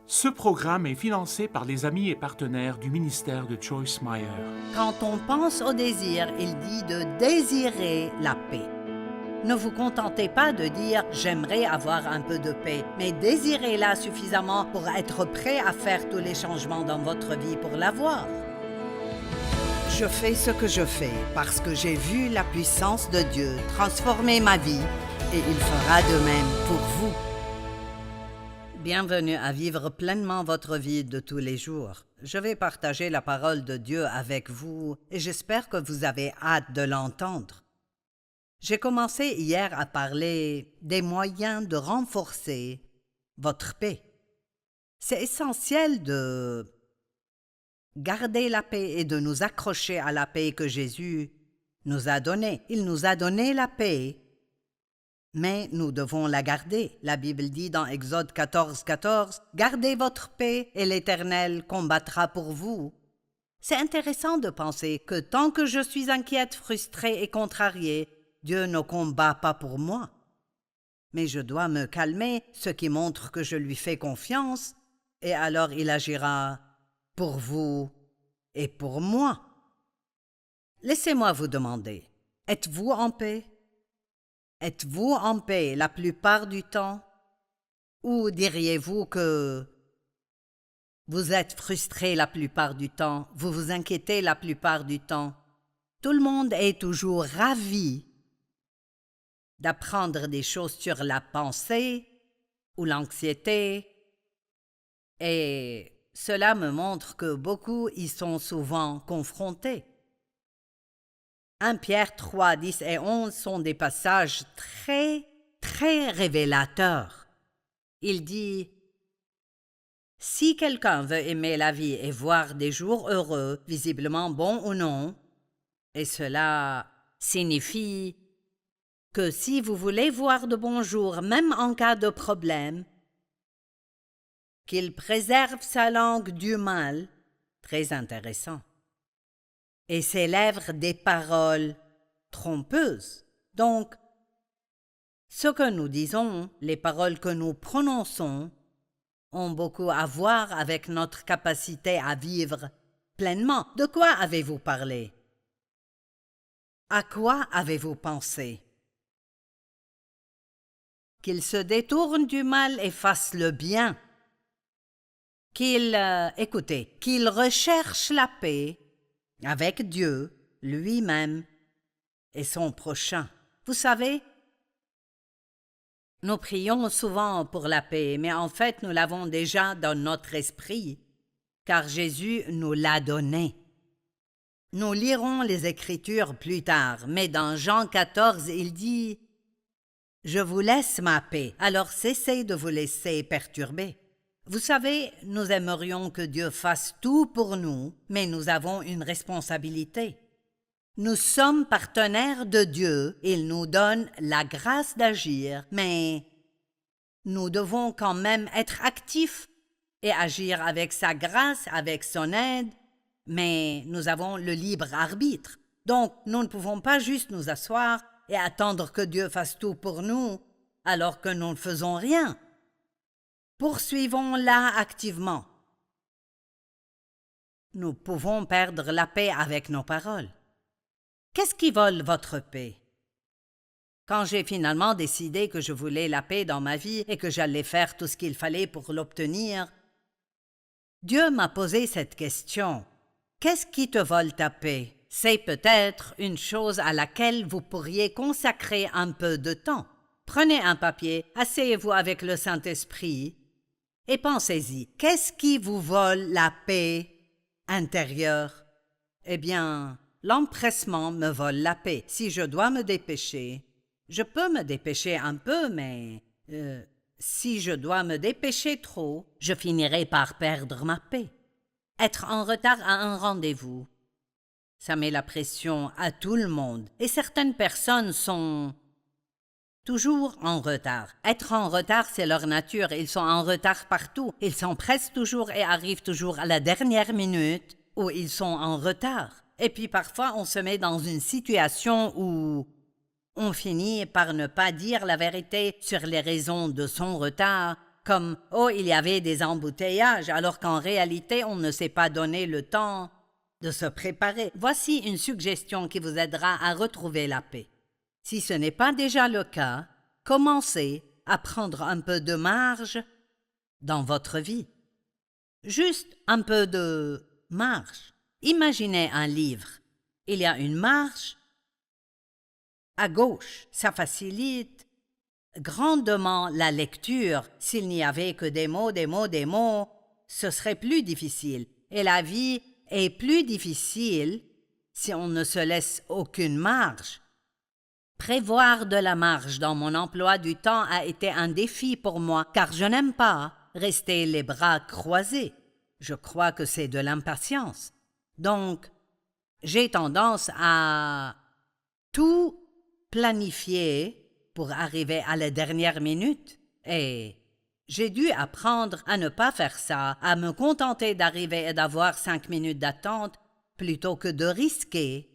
Ce programme est financé par les amis et partenaires du ministère de Joyce Meyer. Quand on pense au désir, il dit de désirer la paix. Ne vous contentez pas de dire « j'aimerais avoir un peu de paix », mais désirez-la suffisamment pour être prêt à faire tous les changements dans votre vie pour l'avoir. Je fais ce que je fais parce que j'ai vu la puissance de Dieu transformer ma vie et il fera de même pour vous. Bienvenue à vivre pleinement votre vie de tous les jours. Je vais partager la parole de Dieu avec vous et j'espère que vous avez hâte de l'entendre. J'ai commencé hier à parler des moyens de renforcer votre paix. C'est essentiel de garder la paix et de nous accrocher à la paix que Jésus nous a donnée. Il nous a donné la paix, mais nous devons la garder. La Bible dit dans Exode 14, « Gardez votre paix et l'Éternel combattra pour vous. » C'est intéressant de penser que tant que je suis inquiète, frustrée et contrariée, Dieu ne combat pas pour moi. Mais je dois me calmer, ce qui montre que je lui fais confiance, et alors il agira pour vous et pour moi. Laissez-moi vous demander, êtes-vous en paix? Êtes-vous en paix la plupart du temps? Ou diriez-vous que vous êtes frustré la plupart du temps, vous vous inquiétez la plupart du temps? Tout le monde est toujours ravi d'apprendre des choses sur la pensée ou l'anxiété, et cela me montre que beaucoup y sont souvent confrontés. 1 Pierre 3, 10 et 11 sont des passages très révélateurs. Il dit « Si quelqu'un veut aimer la vie et voir des jours heureux, visiblement bons ou non, et cela signifie que si vous voulez voir de bons jours, même en cas de problème, qu'il préserve sa langue du mal, très intéressant, et ses lèvres des paroles trompeuses. Donc, ce que nous disons, les paroles que nous prononçons, ont beaucoup à voir avec notre capacité à vivre pleinement. De quoi avez-vous parlé? À quoi avez-vous pensé? Qu'il se détourne du mal et fasse le bien. Qu'il recherche la paix avec Dieu, lui-même et son prochain. Vous savez, nous prions souvent pour la paix, mais en fait nous l'avons déjà dans notre esprit, car Jésus nous l'a donnée. Nous lirons les Écritures plus tard, mais dans Jean 14, il dit « Je vous laisse ma paix, alors cessez de vous laisser perturber. » Vous savez, nous aimerions que Dieu fasse tout pour nous, mais nous avons une responsabilité. Nous sommes partenaires de Dieu, il nous donne la grâce d'agir, mais nous devons quand même être actifs et agir avec sa grâce, avec son aide, mais nous avons le libre arbitre. Donc, nous ne pouvons pas juste nous asseoir et attendre que Dieu fasse tout pour nous, alors que nous ne faisons rien. Poursuivons-la activement. Nous pouvons perdre la paix avec nos paroles. Qu'est-ce qui vole votre paix? Quand j'ai finalement décidé que je voulais la paix dans ma vie et que j'allais faire tout ce qu'il fallait pour l'obtenir, Dieu m'a posé cette question. Qu'est-ce qui te vole ta paix? C'est peut-être une chose à laquelle vous pourriez consacrer un peu de temps. Prenez un papier, asseyez-vous avec le Saint-Esprit et pensez-y. Qu'est-ce qui vous vole la paix intérieure? Eh bien, l'empressement me vole la paix. Si je dois me dépêcher, je peux me dépêcher un peu, mais si je dois me dépêcher trop, je finirai par perdre ma paix. Être en retard à un rendez-vous, ça met la pression à tout le monde. Et certaines personnes sont toujours en retard. Être en retard, c'est leur nature. Ils sont en retard partout. Ils s'empressent toujours et arrivent toujours à la dernière minute où ils sont en retard. Et puis parfois, on se met dans une situation où on finit par ne pas dire la vérité sur les raisons de son retard comme « Oh, il y avait des embouteillages », alors qu'en réalité, on ne s'est pas donné le temps de se préparer. Voici une suggestion qui vous aidera à retrouver la paix. Si ce n'est pas déjà le cas, commencez à prendre un peu de marge dans votre vie. Juste un peu de marge. Imaginez un livre. Il y a une marge à gauche. Ça facilite grandement la lecture. S'il n'y avait que des mots, ce serait plus difficile. Et la vie est plus difficile si on ne se laisse aucune marge. Prévoir de la marge dans mon emploi du temps a été un défi pour moi, car je n'aime pas rester les bras croisés. Je crois que c'est de l'impatience. Donc, j'ai tendance à tout planifier pour arriver à la dernière minute. Et j'ai dû apprendre à ne pas faire ça, à me contenter d'arriver et d'avoir 5 minutes d'attente plutôt que de risquer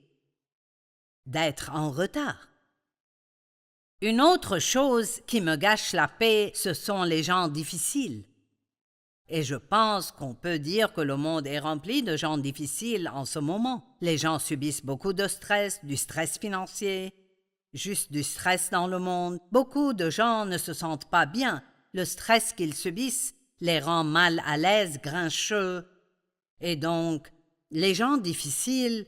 d'être en retard. Une autre chose qui me gâche la paix, ce sont les gens difficiles. Et je pense qu'on peut dire que le monde est rempli de gens difficiles en ce moment. Les gens subissent beaucoup de stress, du stress financier, juste du stress dans le monde. Beaucoup de gens ne se sentent pas bien. Le stress qu'ils subissent les rend mal à l'aise, grincheux. Et donc, les gens difficiles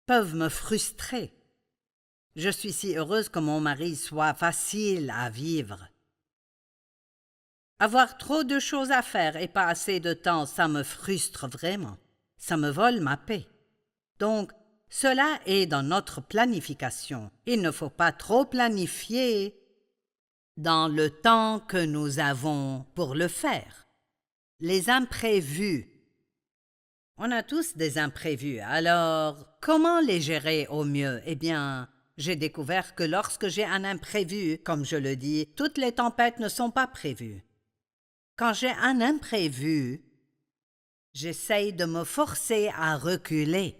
peuvent me frustrer. Je suis si heureuse que mon mari soit facile à vivre. Avoir trop de choses à faire et pas assez de temps, ça me frustre vraiment. Ça me vole ma paix. Donc, cela est dans notre planification. Il ne faut pas trop planifier dans le temps que nous avons pour le faire. Les imprévus. On a tous des imprévus, alors comment les gérer au mieux? Eh bien, j'ai découvert que lorsque j'ai un imprévu, comme je le dis, toutes les tempêtes ne sont pas prévues. Quand j'ai un imprévu, j'essaye de me forcer à reculer.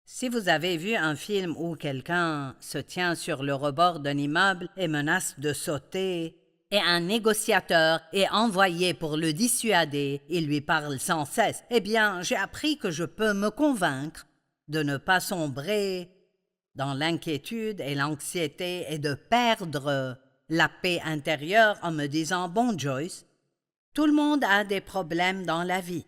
Si vous avez vu un film où quelqu'un se tient sur le rebord d'un immeuble et menace de sauter, et un négociateur est envoyé pour le dissuader, il lui parle sans cesse, eh bien, j'ai appris que je peux me convaincre de ne pas sombrer dans l'inquiétude et l'anxiété et de perdre la paix intérieure en me disant « Bon, Joyce, tout le monde a des problèmes dans la vie.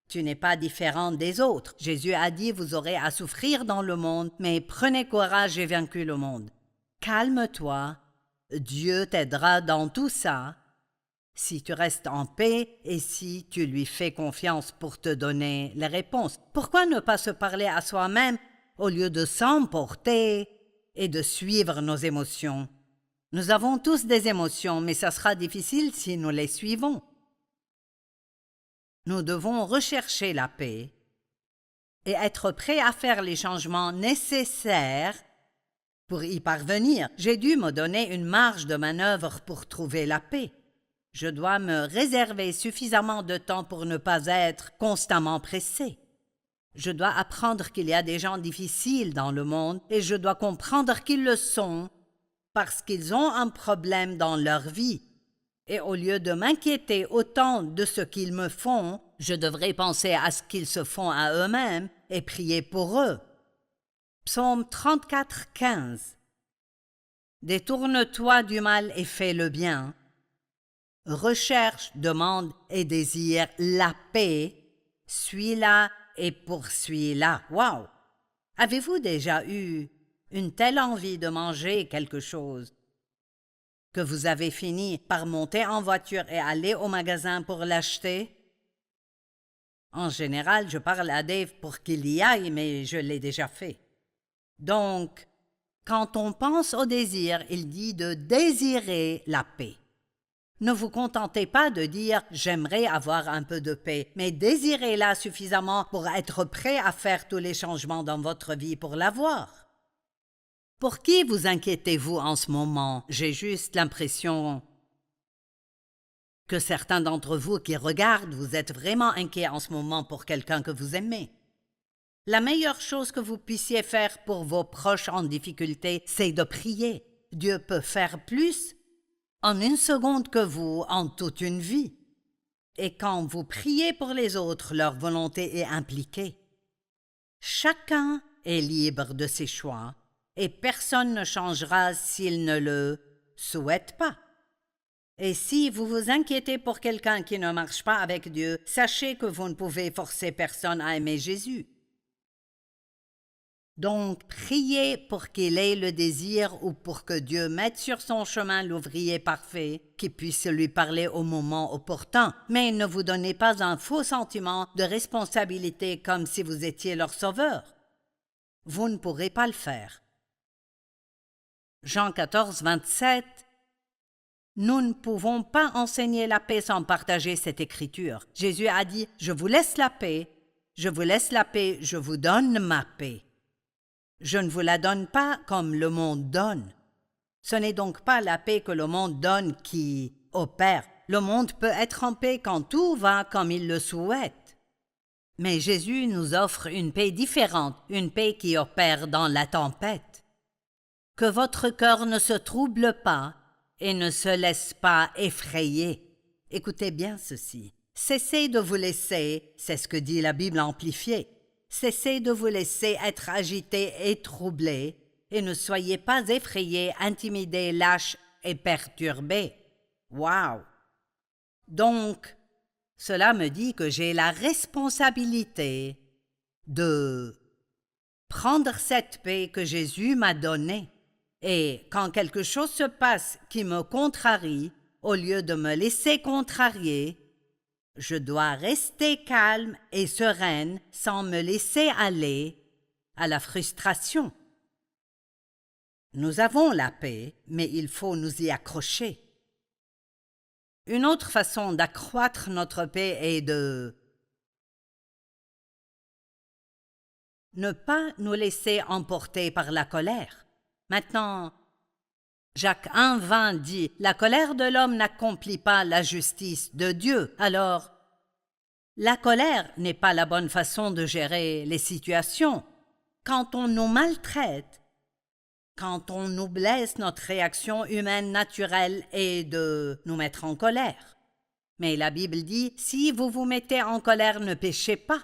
Tu n'es pas différente des autres. Jésus a dit « Vous aurez à souffrir dans le monde, mais prenez courage, j'ai vaincu le monde. » Calme-toi, Dieu t'aidera dans tout ça si tu restes en paix et si tu lui fais confiance pour te donner les réponses. Pourquoi ne pas se parler à soi-même au lieu de s'emporter et de suivre nos émotions? Nous avons tous des émotions, mais ça sera difficile si nous les suivons. Nous devons rechercher la paix et être prêts à faire les changements nécessaires pour y parvenir. J'ai dû me donner une marge de manœuvre pour trouver la paix. Je dois me réserver suffisamment de temps pour ne pas être constamment pressé. Je dois apprendre qu'il y a des gens difficiles dans le monde et je dois comprendre qu'ils le sont parce qu'ils ont un problème dans leur vie. Et au lieu de m'inquiéter autant de ce qu'ils me font, je devrais penser à ce qu'ils se font à eux-mêmes et prier pour eux. Psaume 34, 15. Détourne-toi du mal et fais le bien. Recherche, demande et désire la paix. Suis-la et poursuis-la. Wow! Avez-vous déjà eu une telle envie de manger quelque chose que vous avez fini par monter en voiture et aller au magasin pour l'acheter? En général, je parle à Dave pour qu'il y aille, mais je l'ai déjà fait. Donc, quand on pense au désir, il dit de désirer la paix. Ne vous contentez pas de dire « j'aimerais avoir un peu de paix », mais désirez-la suffisamment pour être prêt à faire tous les changements dans votre vie pour l'avoir. Pour qui vous inquiétez-vous en ce moment? J'ai juste l'impression que certains d'entre vous qui regardent, vous êtes vraiment inquiets en ce moment pour quelqu'un que vous aimez. La meilleure chose que vous puissiez faire pour vos proches en difficulté, c'est de prier. Dieu peut faire plus en une seconde que vous en toute une vie. Et quand vous priez pour les autres, leur volonté est impliquée. Chacun est libre de ses choix et personne ne changera s'il ne le souhaite pas. Et si vous vous inquiétez pour quelqu'un qui ne marche pas avec Dieu, sachez que vous ne pouvez forcer personne à aimer Jésus. Donc, priez pour qu'il ait le désir ou pour que Dieu mette sur son chemin l'ouvrier parfait qui puisse lui parler au moment opportun, mais ne vous donnez pas un faux sentiment de responsabilité comme si vous étiez leur sauveur. Vous ne pourrez pas le faire. Jean 14, 27. Nous ne pouvons pas enseigner la paix sans partager cette écriture. Jésus a dit « Je vous laisse la paix, je vous laisse la paix, je vous donne ma paix. » Je ne vous la donne pas comme le monde donne. Ce n'est donc pas la paix que le monde donne qui opère. Le monde peut être en paix quand tout va comme il le souhaite. Mais Jésus nous offre une paix différente, une paix qui opère dans la tempête. Que votre cœur ne se trouble pas et ne se laisse pas effrayer. Écoutez bien ceci. Cessez de vous laisser, c'est ce que dit la Bible amplifiée, cessez de vous laisser être agité et troublé, et ne soyez pas effrayés, intimidés, lâches et perturbés. Wow! Donc, cela me dit que j'ai la responsabilité de prendre cette paix que Jésus m'a donnée. Et quand quelque chose se passe qui me contrarie, au lieu de me laisser contrarier, je dois rester calme et sereine sans me laisser aller à la frustration. Nous avons la paix, mais il faut nous y accrocher. Une autre façon d'accroître notre paix est de ne pas nous laisser emporter par la colère. Maintenant, Jacques 1,20 dit « La colère de l'homme n'accomplit pas la justice de Dieu. » Alors, la colère n'est pas la bonne façon de gérer les situations. Quand on nous maltraite, quand on nous blesse, notre réaction humaine naturelle est de nous mettre en colère. Mais la Bible dit « Si vous vous mettez en colère, ne péchez pas. »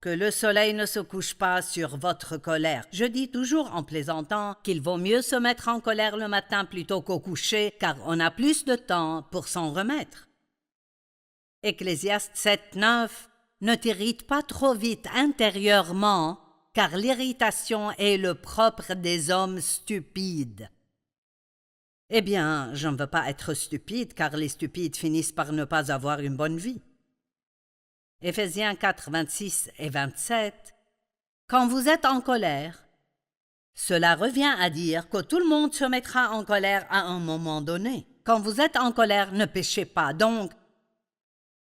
Que le soleil ne se couche pas sur votre colère. Je dis toujours en plaisantant qu'il vaut mieux se mettre en colère le matin plutôt qu'au coucher, car on a plus de temps pour s'en remettre. Ecclésiaste 7, 9. Ne t'irrite pas trop vite intérieurement, car l'irritation est le propre des hommes stupides. Eh bien, je ne veux pas être stupide, car les stupides finissent par ne pas avoir une bonne vie. Éphésiens 4, 26 et 27. Quand vous êtes en colère, cela revient à dire que tout le monde se mettra en colère à un moment donné. Quand vous êtes en colère, ne péchez pas. Donc,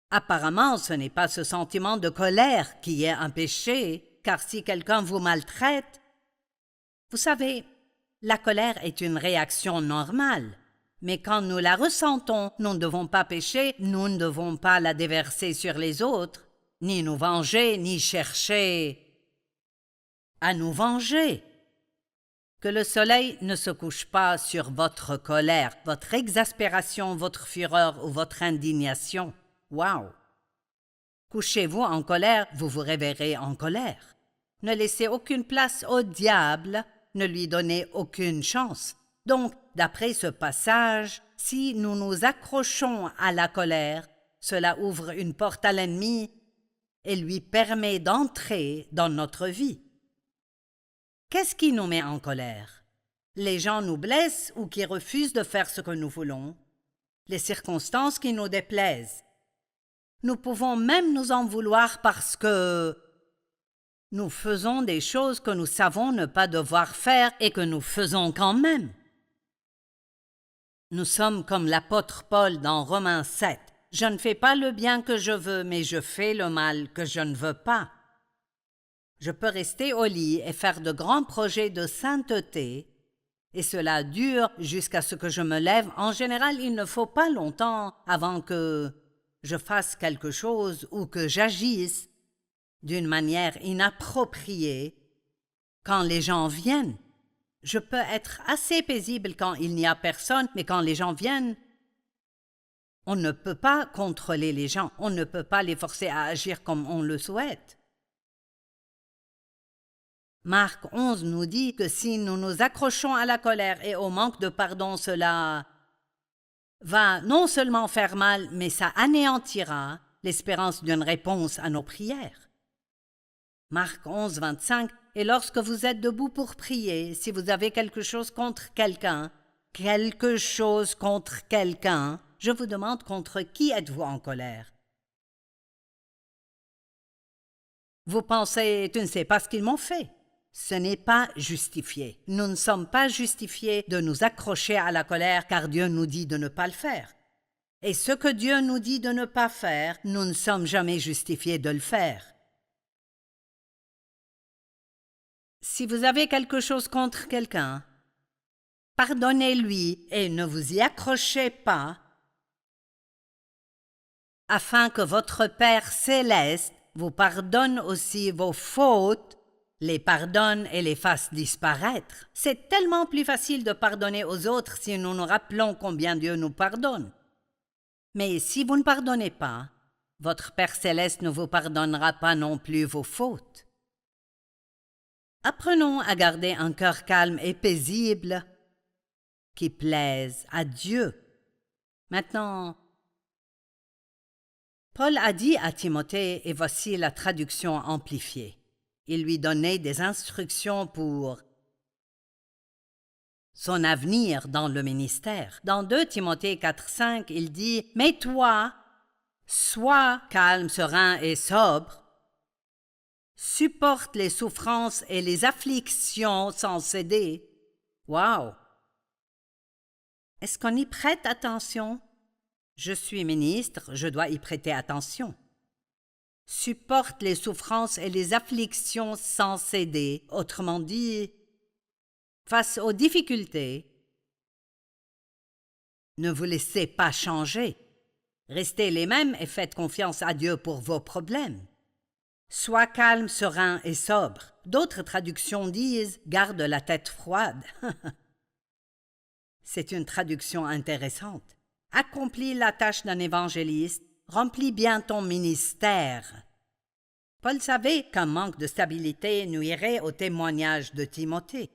apparemment, ce n'est pas ce sentiment de colère qui est un péché, car si quelqu'un vous maltraite, vous savez, la colère est une réaction normale. Mais quand nous la ressentons, nous ne devons pas pécher, nous ne devons pas la déverser sur les autres, ni nous venger, ni chercher à nous venger. Que le soleil ne se couche pas sur votre colère, votre exaspération, votre fureur ou votre indignation. Wow! Couchez-vous en colère, vous vous réveillerez en colère. Ne laissez aucune place au diable, ne lui donnez aucune chance. Donc, d'après ce passage, si nous nous accrochons à la colère, cela ouvre une porte à l'ennemi et lui permet d'entrer dans notre vie. Qu'est-ce qui nous met en colère? Les gens nous blessent ou qui refusent de faire ce que nous voulons, les circonstances qui nous déplaisent. Nous pouvons même nous en vouloir parce que nous faisons des choses que nous savons ne pas devoir faire et que nous faisons quand même. Nous sommes comme l'apôtre Paul dans Romains 7. « Je ne fais pas le bien que je veux, mais je fais le mal que je ne veux pas. » Je peux rester au lit et faire de grands projets de sainteté, et cela dure jusqu'à ce que je me lève. En général, il ne faut pas longtemps avant que je fasse quelque chose ou que j'agisse d'une manière inappropriée. Quand les gens viennent, Je peux être assez paisible quand il n'y a personne, mais quand les gens viennent, on ne peut pas contrôler les gens, on ne peut pas les forcer à agir comme on le souhaite. Marc 11 nous dit que si nous nous accrochons à la colère et au manque de pardon, cela va non seulement faire mal, mais ça anéantira l'espérance d'une réponse à nos prières. Marc 11, 25, et lorsque vous êtes debout pour prier, si vous avez quelque chose contre quelqu'un, je vous demande contre qui êtes-vous en colère? Vous pensez, tu ne sais pas ce qu'ils m'ont fait. Ce n'est pas justifié. Nous ne sommes pas justifiés de nous accrocher à la colère car Dieu nous dit de ne pas le faire. Et ce que Dieu nous dit de ne pas faire, nous ne sommes jamais justifiés de le faire. Si vous avez quelque chose contre quelqu'un, pardonnez-lui et ne vous y accrochez pas, afin que votre Père céleste vous pardonne aussi vos fautes, les pardonne et les fasse disparaître. C'est tellement plus facile de pardonner aux autres si nous nous rappelons combien Dieu nous pardonne. Mais si vous ne pardonnez pas, votre Père céleste ne vous pardonnera pas non plus vos fautes. Apprenons à garder un cœur calme et paisible qui plaise à Dieu. Maintenant, Paul a dit à Timothée, et voici la traduction amplifiée. Il lui donnait des instructions pour son avenir dans le ministère. Dans 2 Timothée 4, 5, il dit « Mais toi, sois calme, serein et sobre, supporte les souffrances et les afflictions sans céder. » Wow! Est-ce qu'on y prête attention? Je suis ministre, je dois y prêter attention. Supporte les souffrances et les afflictions sans céder. Autrement dit, face aux difficultés, ne vous laissez pas changer. Restez les mêmes et faites confiance à Dieu pour vos problèmes. Sois calme, serein et sobre. D'autres traductions disent « garde la tête froide ». C'est une traduction intéressante. Accomplis la tâche d'un évangéliste, remplis bien ton ministère. Paul savait qu'un manque de stabilité nuirait au témoignage de Timothée.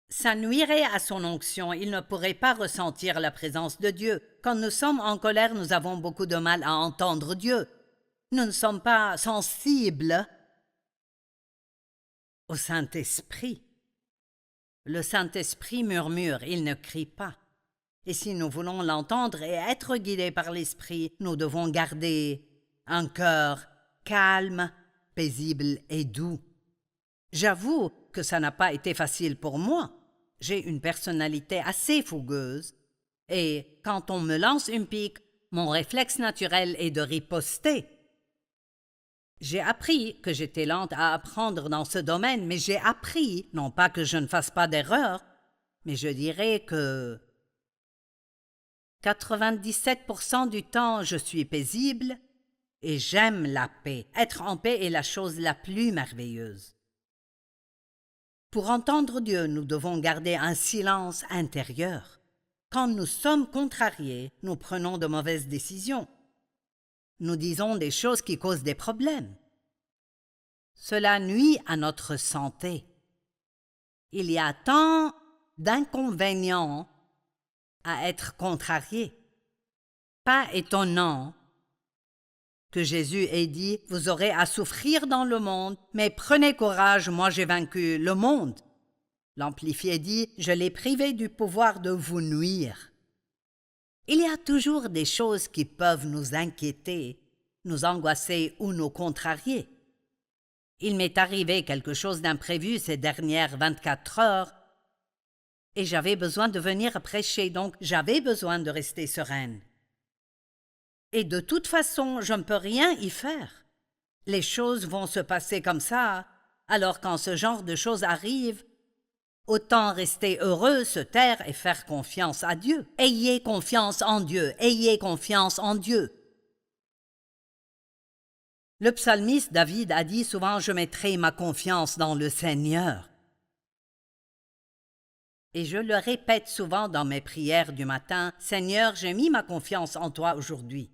Ça nuirait à son onction, il ne pourrait pas ressentir la présence de Dieu. Quand nous sommes en colère, nous avons beaucoup de mal à entendre Dieu. Nous ne sommes pas sensibles au Saint-Esprit. Le Saint-Esprit murmure, il ne crie pas. Et si nous voulons l'entendre et être guidés par l'Esprit, nous devons garder un cœur calme, paisible et doux. J'avoue que ça n'a pas été facile pour moi. J'ai une personnalité assez fougueuse et quand on me lance une pique, mon réflexe naturel est de riposter. J'ai appris que j'étais lente à apprendre dans ce domaine, mais j'ai appris, non pas que je ne fasse pas d'erreur, mais je dirais que 97% du temps, je suis paisible et j'aime la paix. Être en paix est la chose la plus merveilleuse. Pour entendre Dieu, nous devons garder un silence intérieur. Quand nous sommes contrariés, nous prenons de mauvaises décisions. Nous disons des choses qui causent des problèmes. Cela nuit à notre santé. Il y a tant d'inconvénients à être contrarié. Pas étonnant que Jésus ait dit « Vous aurez à souffrir dans le monde, mais prenez courage, moi j'ai vaincu le monde. » L'Amplifié dit « Je l'ai privé du pouvoir de vous nuire. » Il y a toujours des choses qui peuvent nous inquiéter, nous angoisser ou nous contrarier. Il m'est arrivé quelque chose d'imprévu ces dernières 24 heures et j'avais besoin de venir prêcher, donc j'avais besoin de rester sereine. Et de toute façon, je ne peux rien y faire. Les choses vont se passer comme ça, alors quand ce genre de choses arrive, autant rester heureux, se taire et faire confiance à Dieu. Ayez confiance en Dieu, ayez confiance en Dieu. Le psalmiste David a dit souvent « Je mettrai ma confiance dans le Seigneur ». Et je le répète souvent dans mes prières du matin, « Seigneur, j'ai mis ma confiance en toi aujourd'hui.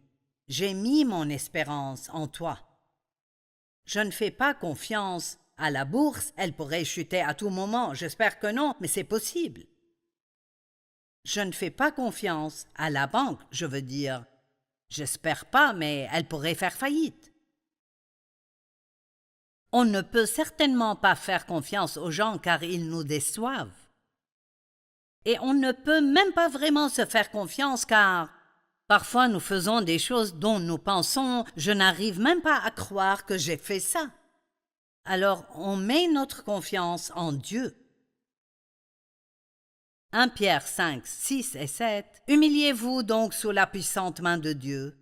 J'ai mis mon espérance en toi. » Je ne fais pas confiance à la bourse, elle pourrait chuter à tout moment. J'espère que non, mais c'est possible. Je ne fais pas confiance à la banque, je veux dire. J'espère pas, mais elle pourrait faire faillite. On ne peut certainement pas faire confiance aux gens car ils nous déçoivent. Et on ne peut même pas vraiment se faire confiance car parfois nous faisons des choses dont nous pensons « je n'arrive même pas à croire que j'ai fait ça ». Alors on met notre confiance en Dieu. 1 Pierre 5, 6 et 7 « Humiliez-vous donc sous la puissante main de Dieu,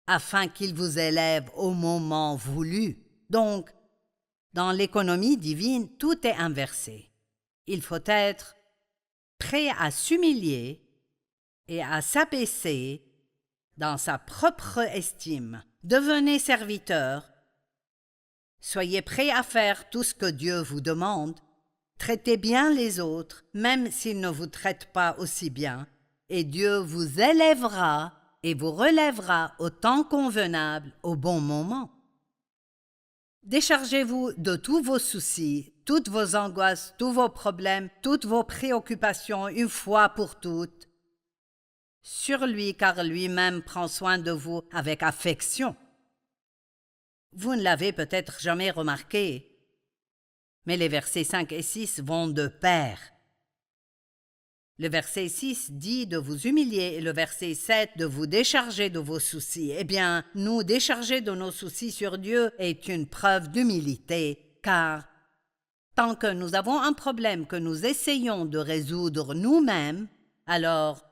afin qu'il vous élève au moment voulu. » Donc, dans l'économie divine, tout est inversé. Il faut être prêt à s'humilier et à s'abaisser dans sa propre estime. Devenez serviteur. Soyez prêt à faire tout ce que Dieu vous demande. Traitez bien les autres, même s'ils ne vous traitent pas aussi bien, et Dieu vous élèvera et vous relèvera au temps convenable, au bon moment. Déchargez-vous de tous vos soucis, toutes vos angoisses, tous vos problèmes, toutes vos préoccupations une fois pour toutes sur lui, car lui-même prend soin de vous avec affection. Vous ne l'avez peut-être jamais remarqué, mais les versets 5 et 6 vont de pair. Le verset 6 dit de vous humilier et le verset 7 de vous décharger de vos soucis. Eh bien, nous décharger de nos soucis sur Dieu est une preuve d'humilité, car tant que nous avons un problème que nous essayons de résoudre nous-mêmes, alors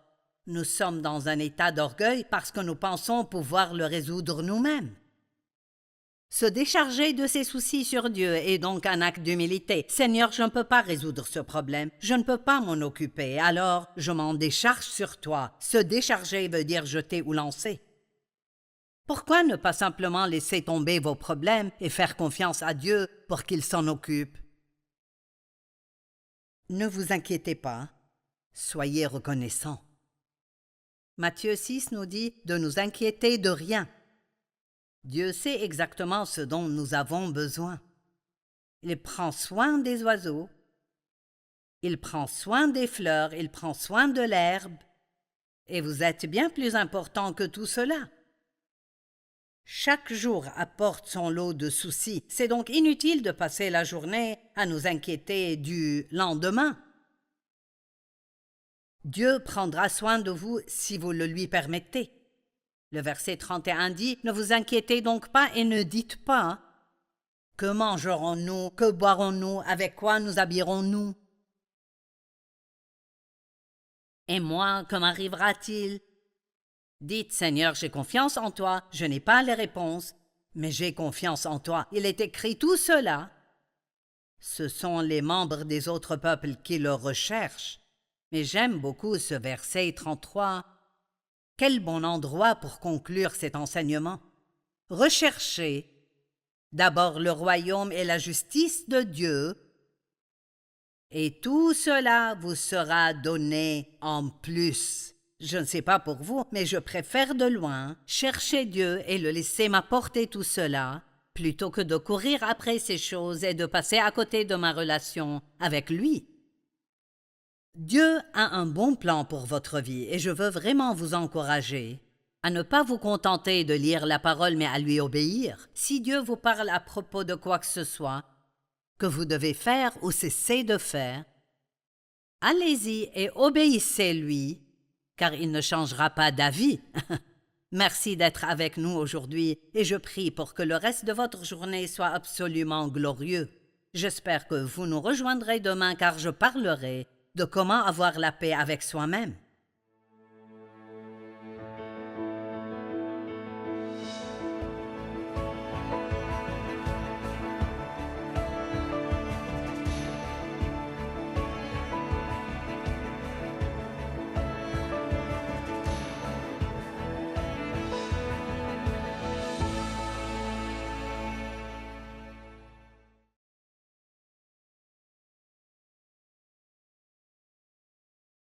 nous sommes dans un état d'orgueil parce que nous pensons pouvoir le résoudre nous-mêmes. Se décharger de ses soucis sur Dieu est donc un acte d'humilité. « Seigneur, je ne peux pas résoudre ce problème, je ne peux pas m'en occuper, alors je m'en décharge sur toi. » Se décharger veut dire jeter ou lancer. Pourquoi ne pas simplement laisser tomber vos problèmes et faire confiance à Dieu pour qu'il s'en occupe? Ne vous inquiétez pas, soyez reconnaissants. Matthieu 6 nous dit de nous inquiéter de rien. Dieu sait exactement ce dont nous avons besoin. Il prend soin des oiseaux, il prend soin des fleurs, il prend soin de l'herbe, et vous êtes bien plus important que tout cela. Chaque jour apporte son lot de soucis. C'est donc inutile de passer la journée à nous inquiéter du lendemain. Dieu prendra soin de vous si vous le lui permettez. Le verset 31 dit « Ne vous inquiétez donc pas et ne dites pas « Que mangerons-nous? Que boirons-nous? Avec quoi nous habillerons-nous? Et moi, que m'arrivera-t-il? » Dites « Seigneur, j'ai confiance en toi, je n'ai pas les réponses, mais j'ai confiance en toi. » Il est écrit tout cela. Ce sont les membres des autres peuples qui le recherchent. Mais j'aime beaucoup ce verset 33. Quel bon endroit pour conclure cet enseignement. Recherchez d'abord le royaume et la justice de Dieu, et tout cela vous sera donné en plus. Je ne sais pas pour vous, mais je préfère de loin chercher Dieu et le laisser m'apporter tout cela, plutôt que de courir après ces choses et de passer à côté de ma relation avec lui. Dieu a un bon plan pour votre vie et je veux vraiment vous encourager à ne pas vous contenter de lire la parole mais à lui obéir. Si Dieu vous parle à propos de quoi que ce soit que vous devez faire ou cesser de faire, allez-y et obéissez-lui, car il ne changera pas d'avis. Merci d'être avec nous aujourd'hui et je prie pour que le reste de votre journée soit absolument glorieux. J'espère que vous nous rejoindrez demain car je parlerai de comment avoir la paix avec soi-même.